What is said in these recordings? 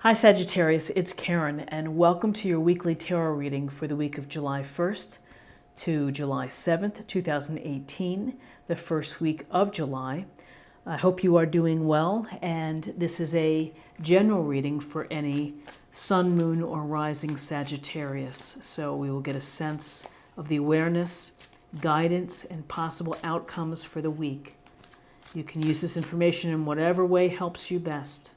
Hi Sagittarius, it's Karen, and welcome to your weekly tarot reading for the week of July 1st to July 7th, 2018, the first week of July. I hope you are doing well, and this is a general reading for any sun, moon, or rising Sagittarius. So we will get a sense of the awareness, guidance, and possible outcomes for the week. You can use this information in whatever way helps you best.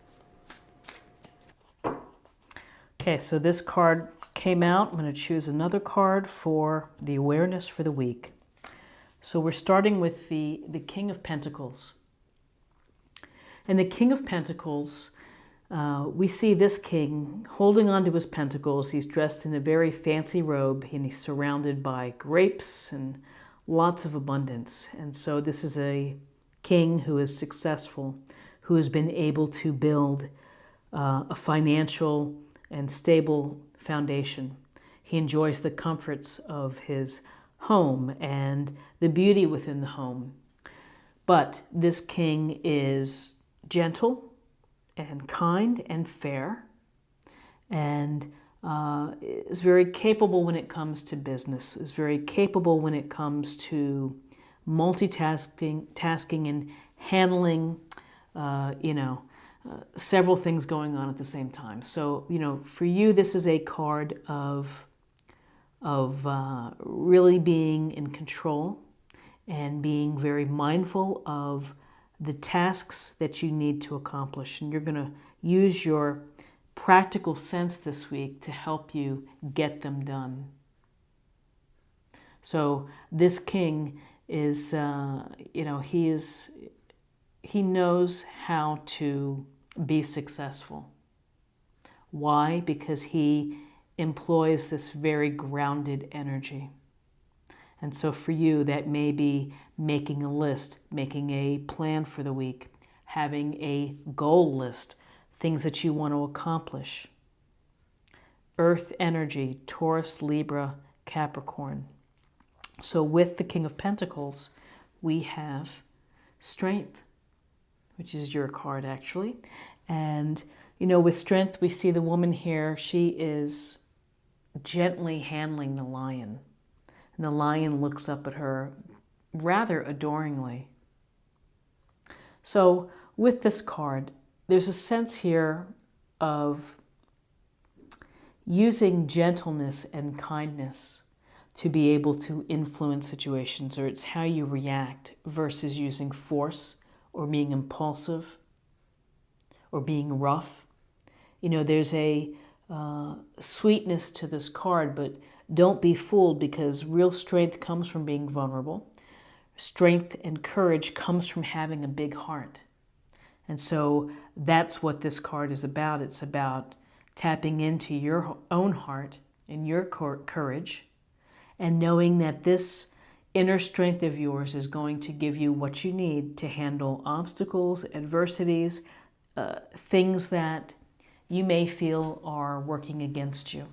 Okay, so this card came out. I'm going to choose another card for the awareness for the week. So we're starting with the King of Pentacles. And the King of Pentacles, we see this king holding onto his pentacles. He's dressed in a very fancy robe, and he's surrounded by grapes and lots of abundance. And so this is a king who is successful, who has been able to build a financial and stable foundation. He enjoys the comforts of his home and the beauty within the home. But this king is gentle and kind and fair, and is very capable when it comes to business, is very capable when it comes to tasking and handling, several things going on at the same time. So, for you, this is a card of really being in control and being very mindful of the tasks that you need to accomplish. And you're going to use your practical sense this week to help you get them done. So this king is, he knows how to be successful. Why? Because he employs this very grounded energy. And so for you, that may be making a list, making a plan for the week, having a goal list, things that you want to accomplish. Earth energy, Taurus, Libra, Capricorn. So with the King of Pentacles, we have strength, which is your card actually. And, with strength, we see the woman here. She is gently handling the lion. And the lion looks up at her rather adoringly. So with this card, there's a sense here of using gentleness and kindness to be able to influence situations, or it's how you react versus using force or being impulsive or being rough. There's a sweetness to this card, but don't be fooled, because real strength comes from being vulnerable. Strength and courage comes from having a big heart. And so that's what this card is about. It's about tapping into your own heart and your courage, and knowing that this inner strength of yours is going to give you what you need to handle obstacles, adversities, things that you may feel are working against you.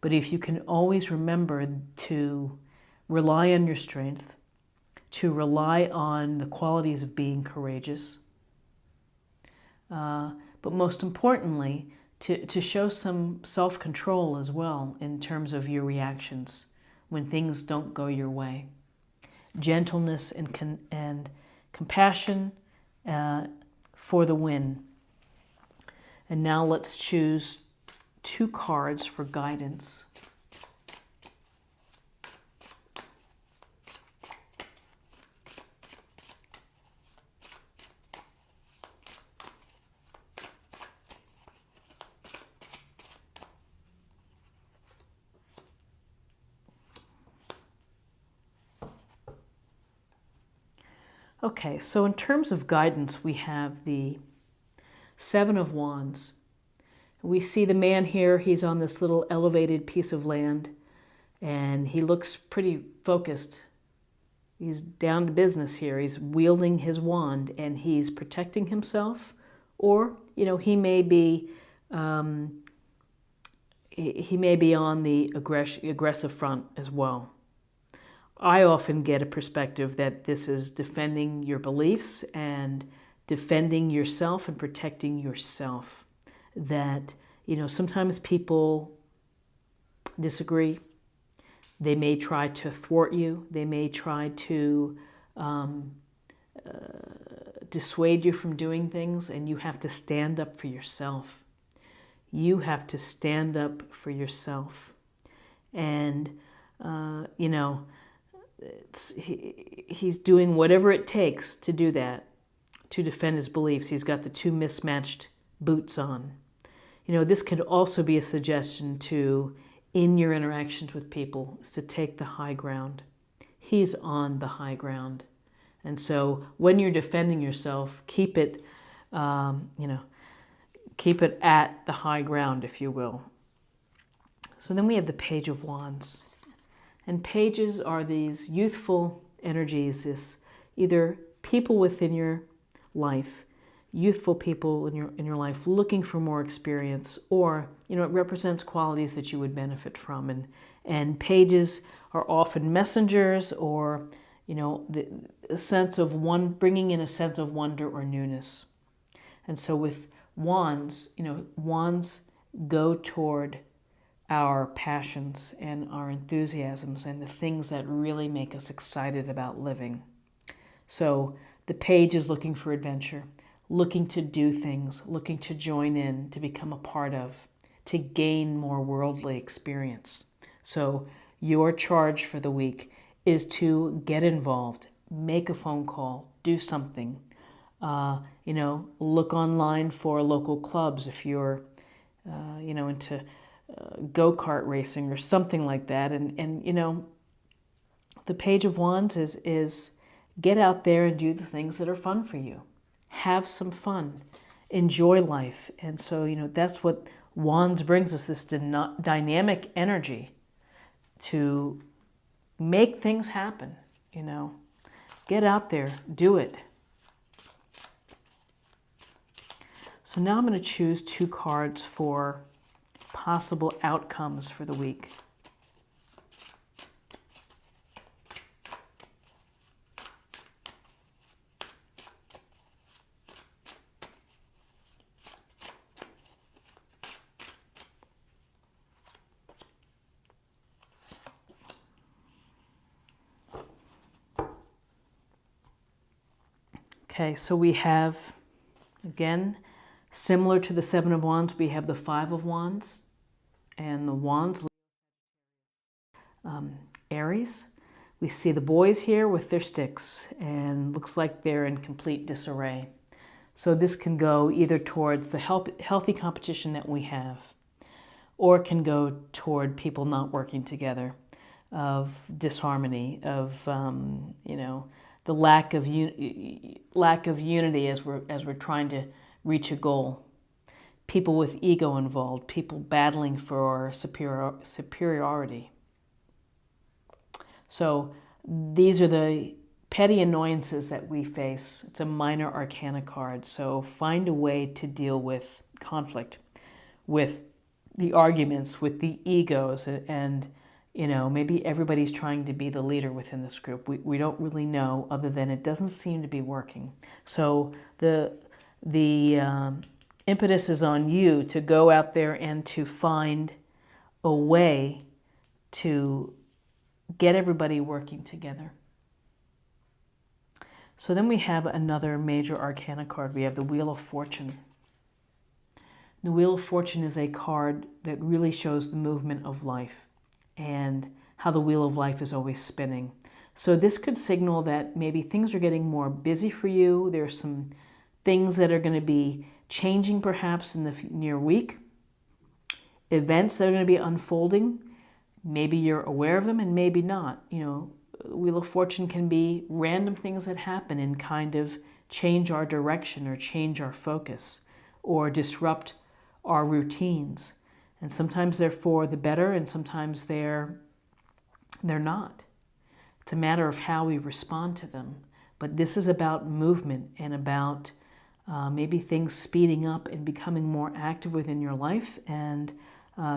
But if you can always remember to rely on your strength, to rely on the qualities of being courageous, but most importantly, to show some self-control as well in terms of your reactions when things don't go your way. Gentleness and compassion for the win. And now let's choose two cards for guidance. Okay, so in terms of guidance, we have the Seven of Wands. We see the man here. He's on this little elevated piece of land, and he looks pretty focused. He's down to business here. He's wielding his wand, and he's protecting himself, or he may be on the aggressive front as well. I often get a perspective that this is defending your beliefs and defending yourself and protecting yourself. that, sometimes people disagree. They may try to thwart you. They may try to dissuade you from doing things, and you have to stand up for yourself. You have to stand up for yourself. And, he's doing whatever it takes to do that, to defend his beliefs. He's got the two mismatched boots on. This could also be a suggestion to, in your interactions with people, is to take the high ground. He's on the high ground. And so when you're defending yourself, keep it, keep it at the high ground, if you will. So then we have the Page of Wands. And pages are these youthful energies, this either people within your life, youthful people in your life looking for more experience, or, it represents qualities that you would benefit from. And pages are often messengers, or, the sense of bringing in a sense of wonder or newness. And so with wands, wands go toward our passions and our enthusiasms and the things that really make us excited about living. So the page is looking for adventure, looking to do things, looking to join in, to become a part of, to gain more worldly experience. So your charge for the week is to get involved, make a phone call, do something. Look online for local clubs if you're, into go-kart racing or something like that. And the Page of Wands is get out there and do the things that are fun for you. Have some fun. Enjoy life. And so, that's what Wands brings us, this dynamic energy to make things happen, Get out there, do it. So now I'm going to choose 2 cards for possible outcomes for the week. Okay, so we have, again, similar to the 7 of Wands, we have the 5 of Wands, and the Wands, Aries. We see the boys here with their sticks, and looks like they're in complete disarray. So this can go either towards the healthy competition that we have, or it can go toward people not working together, of disharmony, of the lack of unity as we're trying to reach a goal. People with ego involved, people battling for superiority. So these are the petty annoyances that we face. It's a minor arcana card. So find a way to deal with conflict, with the arguments, with the egos, and maybe everybody's trying to be the leader within this group. We don't really know, other than it doesn't seem to be working. So the impetus is on you to go out there and to find a way to get everybody working together. So then we have another major arcana card. We have the Wheel of Fortune. The Wheel of Fortune is a card that really shows the movement of life and how the wheel of life is always spinning. So this could signal that maybe things are getting more busy for you. There's some things that are going to be changing perhaps in the near week. Events that are going to be unfolding. Maybe you're aware of them and maybe not. Wheel of Fortune can be random things that happen and kind of change our direction or change our focus or disrupt our routines. And sometimes they're for the better and sometimes they're not. It's a matter of how we respond to them. But this is about movement and about maybe things speeding up and becoming more active within your life, and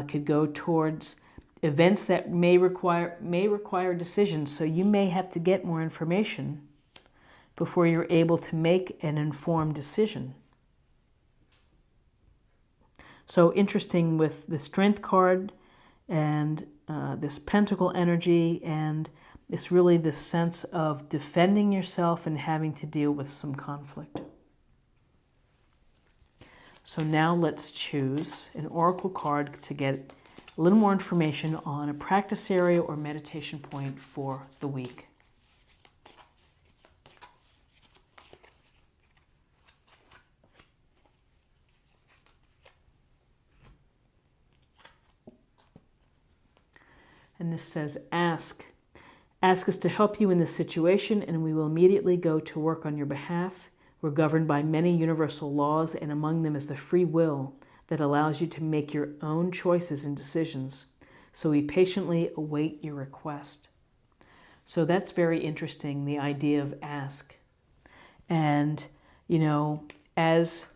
could go towards events that may require decisions. So you may have to get more information before you're able to make an informed decision. So interesting with the Strength card and this Pentacle energy, and it's really this sense of defending yourself and having to deal with some conflict. So now let's choose an oracle card to get a little more information on a practice area or meditation point for the week. And this says, ask. Ask us to help you in this situation, and we will immediately go to work on your behalf. We're governed by many universal laws, and among them is the free will that allows you to make your own choices and decisions. So we patiently await your request. So that's very interesting, the idea of ask. And, you know, as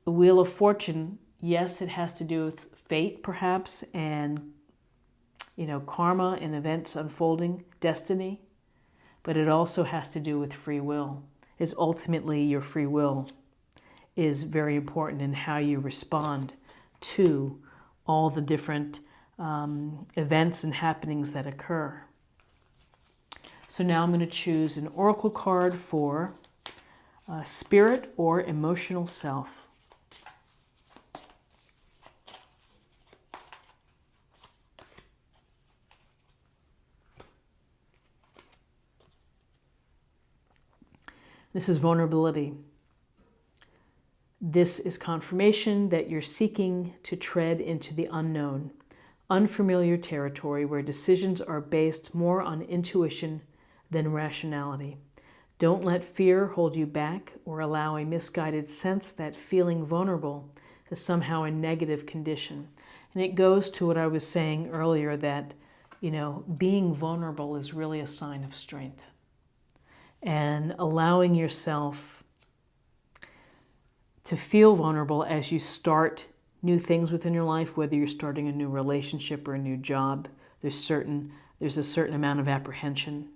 the Wheel of Fortune, yes, it has to do with fate, perhaps, and you know, karma and events unfolding, destiny, but it also has to do with free will. Is ultimately your free will is very important in how you respond to all the different events and happenings that occur. So now I'm going to choose an oracle card for spirit or emotional self. This is vulnerability. This is confirmation that you're seeking to tread into the unknown, unfamiliar territory where decisions are based more on intuition than rationality. Don't let fear hold you back or allow a misguided sense that feeling vulnerable is somehow a negative condition. And it goes to what I was saying earlier, that, you know, being vulnerable is really a sign of strength. And allowing yourself to feel vulnerable as you start new things within your life, whether you're starting a new relationship or a new job, there's a certain amount of apprehension.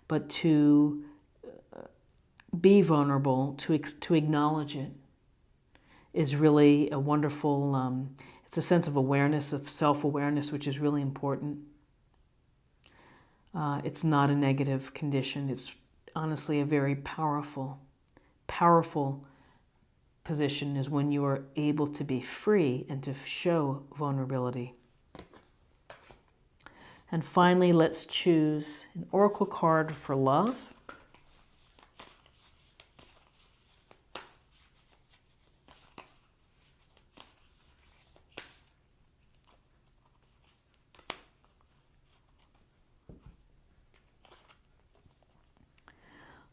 But to be vulnerable, to acknowledge it, is really a wonderful, it's a sense of awareness, of self-awareness, which is really important. It's not a negative condition. It's honestly a very powerful position, is when you are able to be free and to show vulnerability. And finally, let's choose an oracle card for love.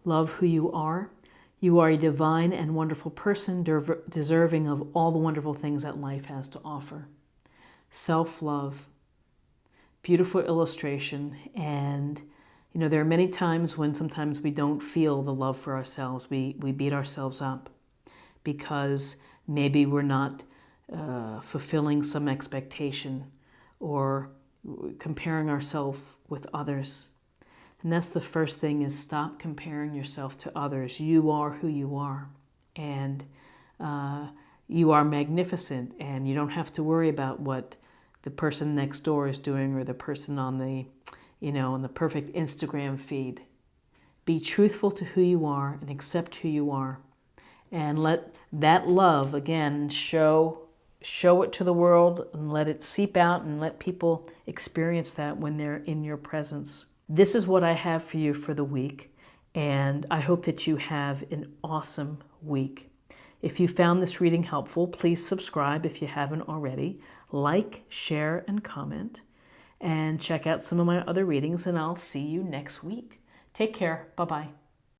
Love who you are. You are a divine and wonderful person, deserving of all the wonderful things that life has to offer. Self-love. Beautiful illustration. And, you know, there are many times when sometimes we don't feel the love for ourselves. We beat ourselves up because maybe we're not fulfilling some expectation or comparing ourselves with others. And that's the first thing, is stop comparing yourself to others. You are who you are. And you are magnificent. And you don't have to worry about what the person next door is doing, or the person on the, you know, on the perfect Instagram feed. Be truthful to who you are and accept who you are. And let that love, again, show it to the world, and let it seep out, and let people experience that when they're in your presence. This is what I have for you for the week, and I hope that you have an awesome week. If you found this reading helpful, please subscribe if you haven't already. Like, share, and comment. And check out some of my other readings, and I'll see you next week. Take care. Bye-bye.